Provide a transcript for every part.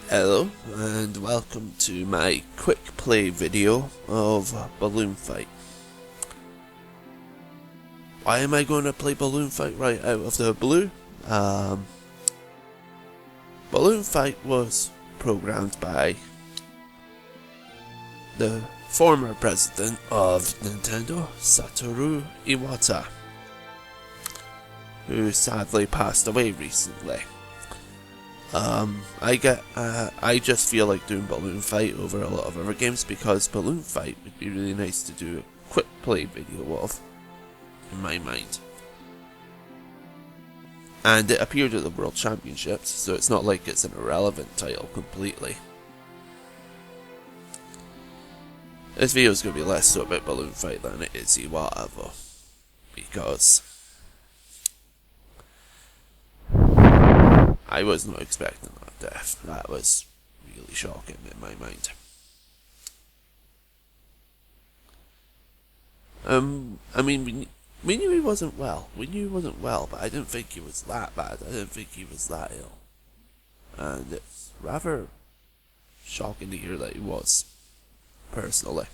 Hello and welcome to my quick play video of Balloon Fight. Why am I going to play Balloon Fight right out of the blue? Balloon Fight was programmed by the former president of Nintendo, Satoru Iwata, who sadly passed away recently. I just feel like doing Balloon Fight over a lot of other games because Balloon Fight would be really nice to do a quick play video of, in my mind. And it appeared at the World Championships, so it's not like it's an irrelevant title completely. This video is going to be less so about Balloon Fight than it is Iwata though, because I was not expecting that death. That was really shocking in my mind. I mean, we knew he wasn't well. We knew he wasn't well, but I didn't think he was that bad. I didn't think he was that ill. And it's rather shocking to hear that he was, personally.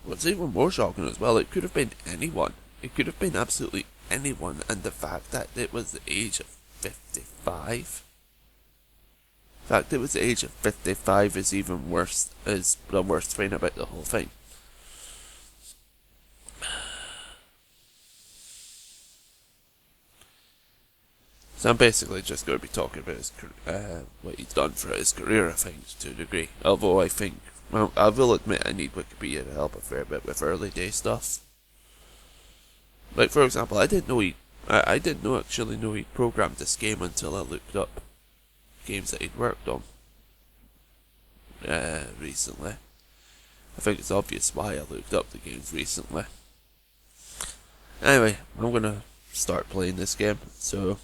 What's even more shocking as well, it could have been anyone. It could have been absolutely anyone, and the fact that it was the age of 55. The fact that it was the age of 55 is even worse, is the worst thing about the whole thing. So I'm basically just going to be talking about his, what he's done for his career, I think, to a degree. Although I think, well, I will admit I need Wikipedia to help a fair bit with early day stuff. Like, for example, I didn't actually know he programmed this game until I looked up games that he'd worked on recently. I think it's obvious why I looked up the games recently. Anyway, I'm gonna start playing this game. So,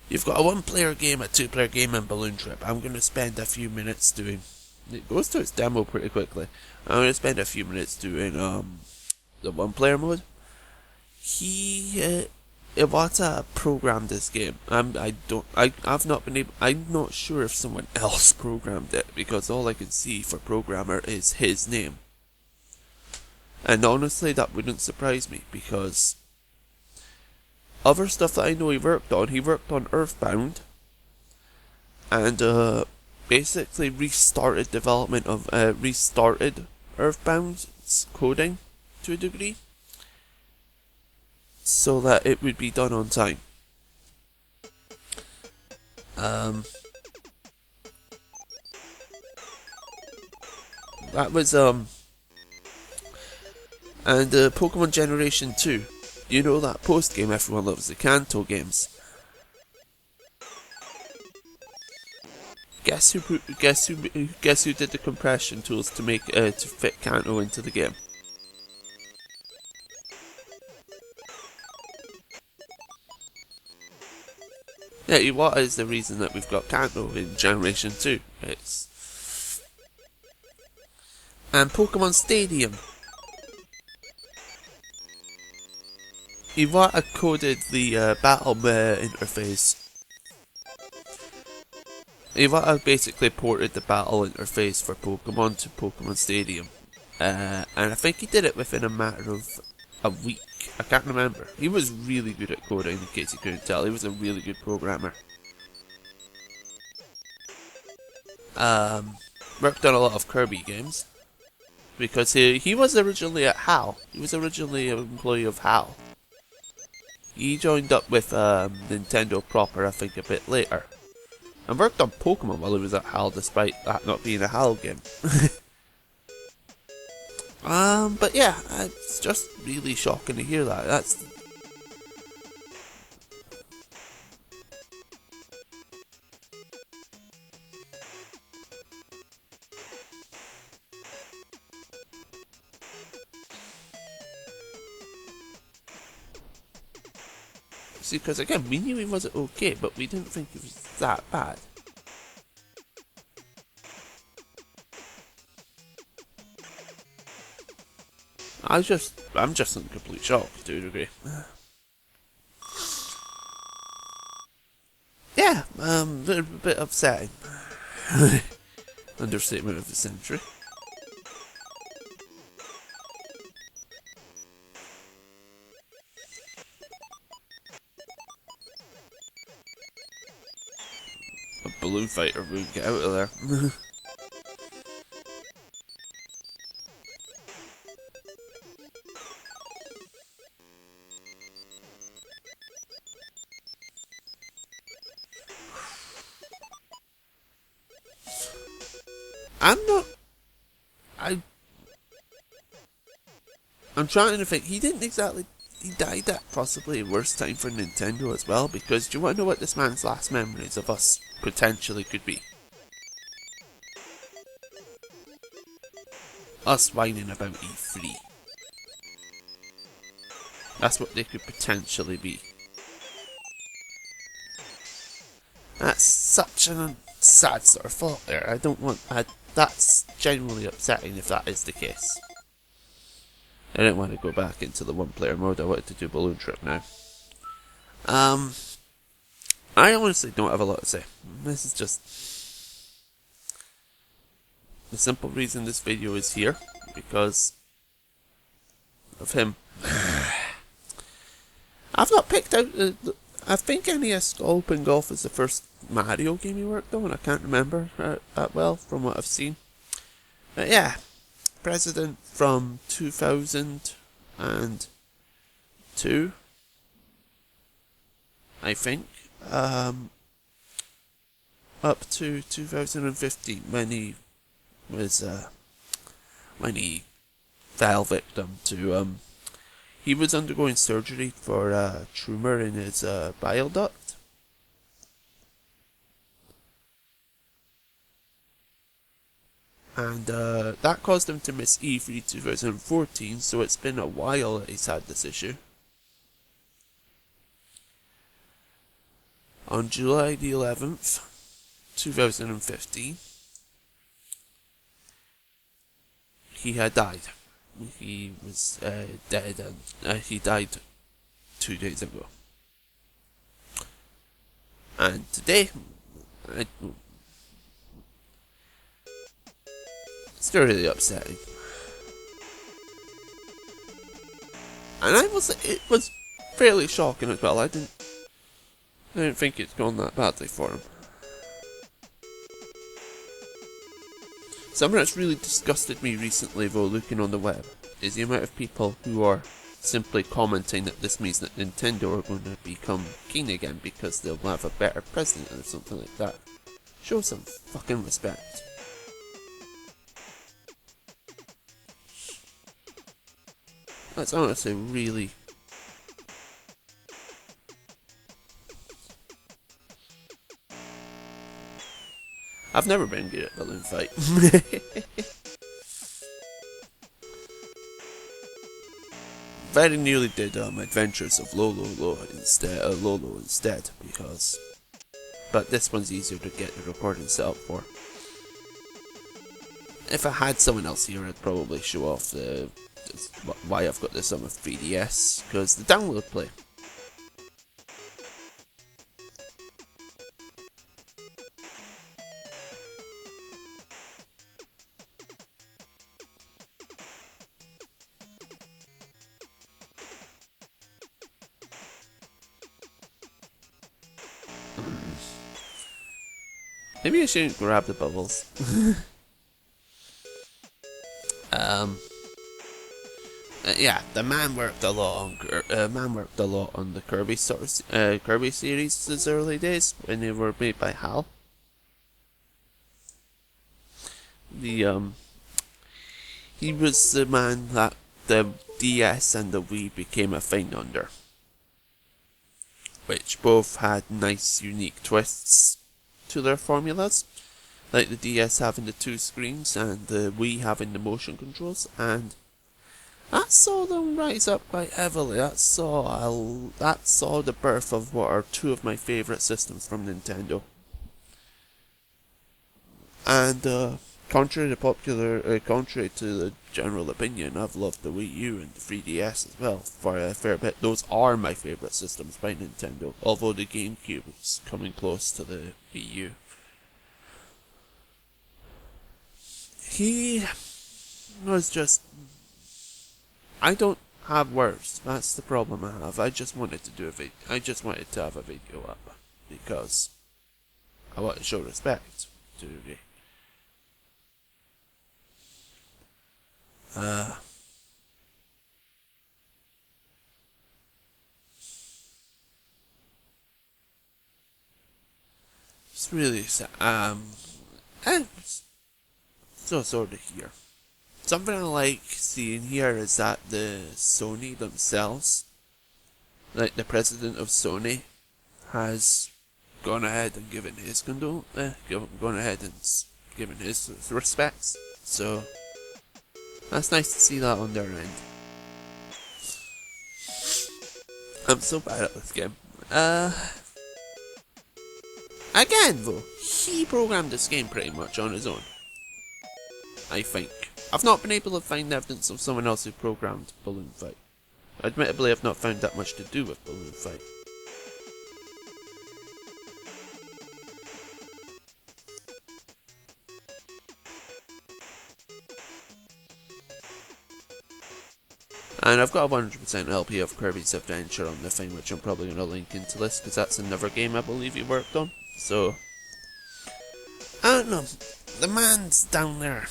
you've got a one-player game, a two-player game, and Balloon Trip. I'm gonna spend a few minutes doing. It goes to its demo pretty quickly. I'm gonna spend a few minutes doing the one-player mode. Iwata programmed this game. I'm not sure if someone else programmed it, because all I can see for programmer is his name. And honestly, that wouldn't surprise me, because other stuff that I know he worked on Earthbound, and basically restarted development of restarted Earthbound's coding to a degree, so that it would be done on time. That was and Pokemon Generation 2. You know that post game everyone loves, the Kanto games. Guess who did the compression tools to make to fit Kanto into the game? Yeah, Iwata is the reason that we've got Kanto in Generation 2. And Pokemon Stadium. Iwata coded the battle interface. Iwata basically ported the battle interface for Pokemon to Pokemon Stadium. And I think he did it within a matter of a week. I can't remember. He was really good at coding, in case you couldn't tell. He was a really good programmer. Worked on a lot of Kirby games, because he was originally at HAL. He was originally an employee of HAL. He joined up with Nintendo proper, I think, a bit later, and worked on Pokemon while he was at HAL, despite that not being a HAL game. But yeah, it's just really shocking to hear that. That's see, because again, we knew he wasn't okay, but we didn't think he was that bad. I'm just in complete shock to a degree. yeah, a bit upsetting. Understatement of the century. A balloon fighter would get out of there. I'm not. I. I'm trying to think. He didn't exactly. He died at possibly a worse time for Nintendo as well, because do you want to know what this man's last memories of us potentially could be? Us whining about E3. That's what they could potentially be. That's such a sad sort of thought there. I don't want. That's genuinely upsetting if that is the case. I didn't want to go back into the one-player mode. I wanted to do Balloon Trip now. I honestly don't have a lot to say. This is just the simple reason this video is here, because of him. I've not picked out I think NES Open Golf is the first Mario game he worked on. I can't remember that well from what I've seen. But yeah, President from 2002, I think, up to 2015 when he was when he fell victim to he was undergoing surgery for a tumour in his bile duct. And that caused him to miss E3 2014, so it's been a while that he's had this issue. On July the 11th, 2015, he had died. He was dead, and he died 2 days ago. And today, it's still really upsetting. And it was fairly shocking as well. I didn't think it's gone that badly for him. Something that's really disgusted me recently, though, looking on the web, is the amount of people who are simply commenting that this means that Nintendo are going to become king again because they'll have a better president or something like that. Show some fucking respect. That's honestly really... I've never been good at balloon fight. Very nearly did Adventures of Lolo instead, because... But this one's easier to get the recording set up for. If I had someone else here, I'd probably show off why I've got this on my 3DS, because the download play. Maybe I shouldn't grab the bubbles. Yeah, the man worked a lot on the Kirby series' early days when they were made by HAL. He was the man that the DS and the Wii became a thing under, which both had nice, unique twists to their formulas, like the DS having the 2 screens and the Wii having the motion controls, and that saw them rise up quite heavily. That saw the birth of what are 2 of my favourite systems from Nintendo. And contrary to the general opinion, I've loved the Wii U and the 3DS as well for a fair bit. Those are my favourite systems by Nintendo, although the GameCube is coming close to the Wii U. He was just... I don't have words. That's the problem I have. I just wanted to have a video up because I want to show respect to the it's really sad. And so sort of here. Something I like seeing here is that the Sony themselves, like the president of Sony, has gone ahead and given his given his respects. So that's nice to see that on their end. I'm so bad at this game. Again though, he programmed this game pretty much on his own, I think. I've not been able to find evidence of someone else who programmed Balloon Fight. Admittedly, I've not found that much to do with Balloon Fight. And I've got a 100% LP of Kirby's Adventure on the thing, which I'm probably going to link into this, because that's another game I believe he worked on. So, I don't know. The man's down there.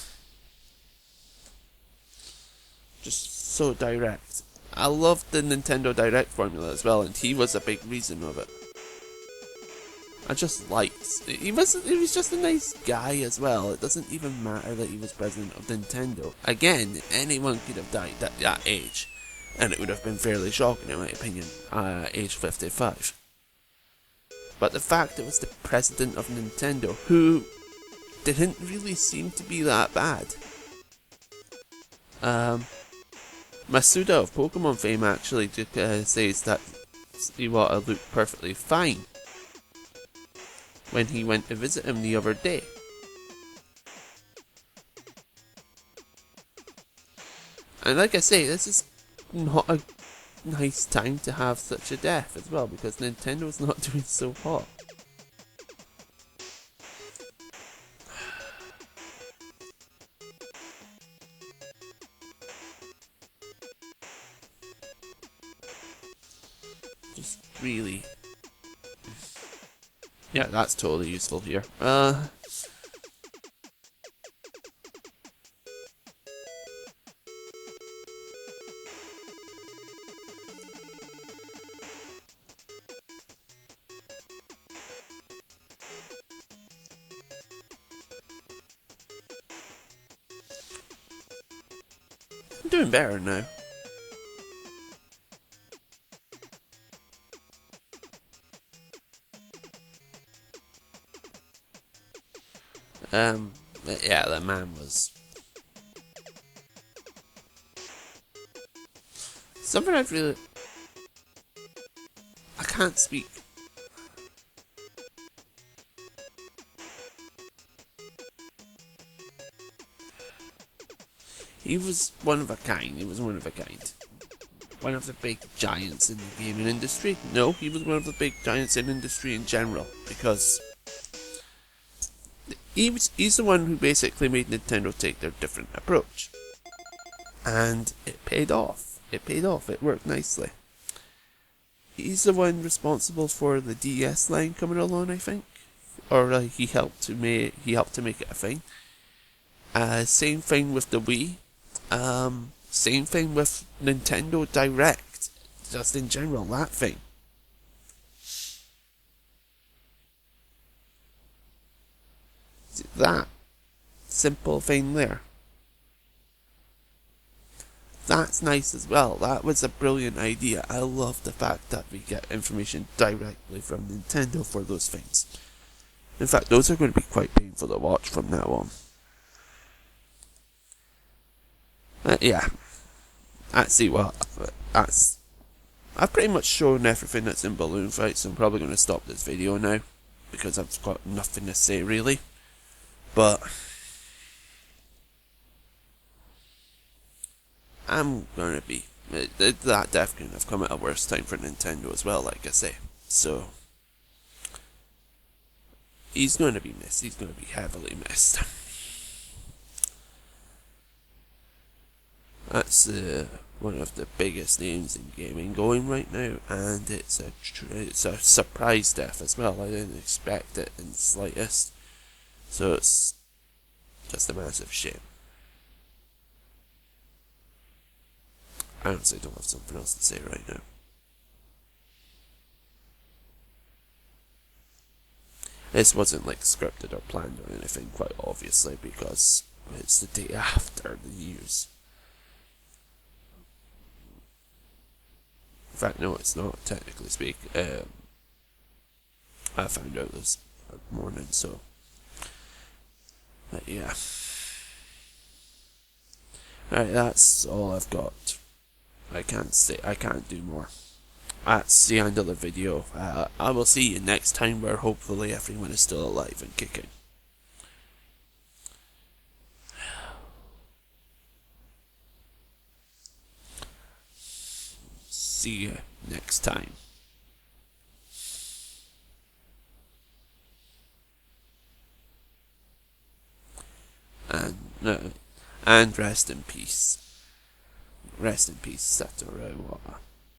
Just so direct. I loved the Nintendo Direct formula as well, and he was a big reason of it. I just liked. He was just a nice guy as well. It doesn't even matter that he was president of Nintendo. Again, anyone could have died at that age, and it would have been fairly shocking in my opinion, age 55. But the fact it was the president of Nintendo, who didn't really seem to be that bad. Masuda of Pokemon fame actually says that Iwata looked perfectly fine when he went to visit him the other day. And like I say, this is not a nice time to have such a death as well, because Nintendo's not doing so hot. Just really... Yeah, that's totally useful here. I'm doing better now. Yeah, that man was... Something I've really... I can't speak. He was one of a kind. He was one of a kind. One of the big giants in the gaming industry. No, he was one of the big giants in industry in general, because he's the one who basically made Nintendo take their different approach. And it paid off. It paid off. It worked nicely. He's the one responsible for the DS line coming along, I think. Or he helped to make it a thing. Same thing with the Wii. Same thing with Nintendo Direct. Just in general, that thing. That simple thing there. That's nice as well. That was a brilliant idea. I love the fact that we get information directly from Nintendo for those things. In fact, those are going to be quite painful to watch from now on. Yeah. I've pretty much shown everything that's in Balloon Fight, so I'm probably going to stop this video now, because I've got nothing to say really. But I'm gonna be. That death couldn't have come at a worse time for Nintendo as well, like I say. So, he's gonna be missed. He's gonna be heavily missed. That's one of the biggest names in gaming going right now, and it's a surprise death as well. I didn't expect it in the slightest, so it's just a massive shame. I honestly don't have something else to say right now. This wasn't like scripted or planned or anything, quite obviously, because it's the day after the news. In fact, no, it's not, technically speaking. I found out this morning, so. But yeah. Alright, that's all I've got. I can't do more. That's the end of the video. I will see you next time, where hopefully everyone is still alive and kicking. See you next time. And rest in peace. Rest in peace, Satoru Iwata.